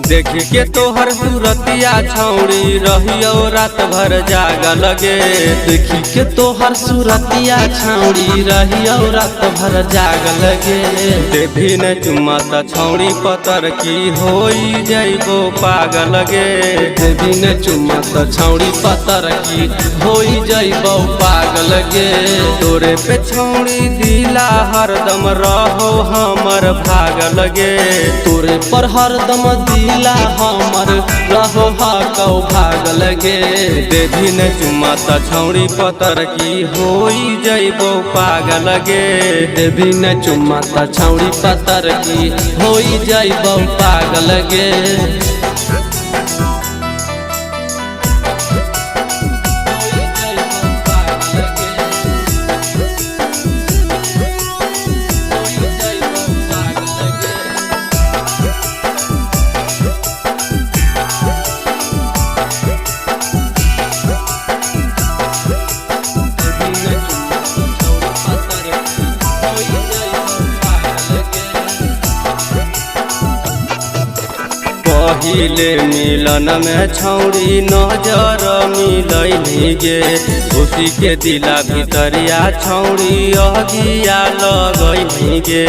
देखी के तोहर सूरतिया छौड़ी रहियो रात भर जाग लगे। देखी के तोहर सूरतिया छौड़ी रहियो रात भर जाग लगे। देवी ने चुम्मा त छौड़ी पतर की होई जइबो पागल गे। देवी ने चुम्मा त छौड़ी पतर की होई जइबो पागल गे। तोरे पे छौड़ी दिला हरदम रहो हमर भागल गे। तोरे पर हरदम दिला हमर रहो हकौ भागल गे। देवी ने चुम्मा त छौड़ी पतर की होई जइबो पागल गे। देवी ने चुम्मा त छौड़ी पतर की होई जइबो पागल गे। पहिले मिलन में छौड़ी नजर मिलैली गे। खुशी के दिला भितरिया छौड़ी अगिया लगैली गे।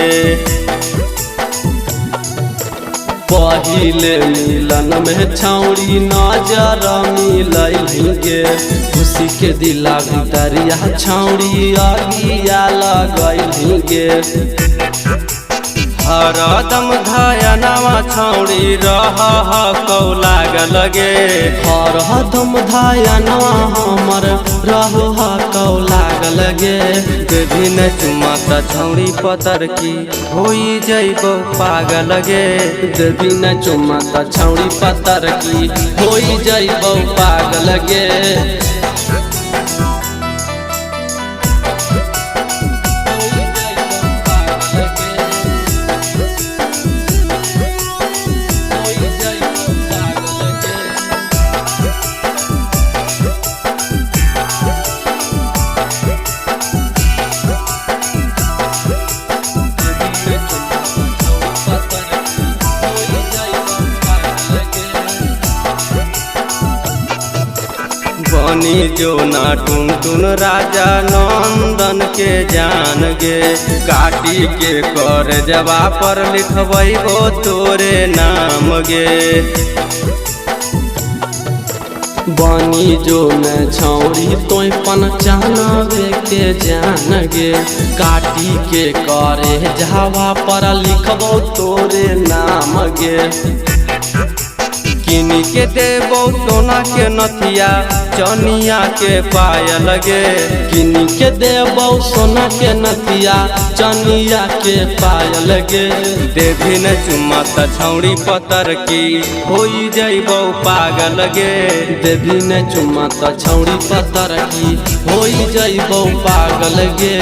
पहिले मिलन में छौड़ी नजर मिलैली गे। खुशी के दिला भितरिया छौड़ी अगिया लगैली गे। हरदम धयनवा छौड़ी रह कौ लागल गे। हरदम धयनवा हमर रहो हकौ लागल गे। देवी ने चुम्मा त छौड़ी पतर की होई जइबो पागल गे। देवी ने चुम्मा त छौड़ी पतर की होई जइबो पागल गे। बनी जो ना टुन टुन राजा नंदन के जान गे। काटी के कर जवा पर लिखबो तोरे नाम गे। बनी जो न छौड़ी तोय पहचानबे के जान गे। काटी के करे जावा पर लिखबो तोरे नाम गे। किनी के देबो सोना के नथिया चनिया के पायल गे। किनी के देबो सोना के नथिया चनिया के पायल गे। देवी ने चुम्मा त छौड़ी पतर की होई जइबो पागल गे। देवी ने चुम्मा त छौड़ी पतर की होई जइबो पागल गे।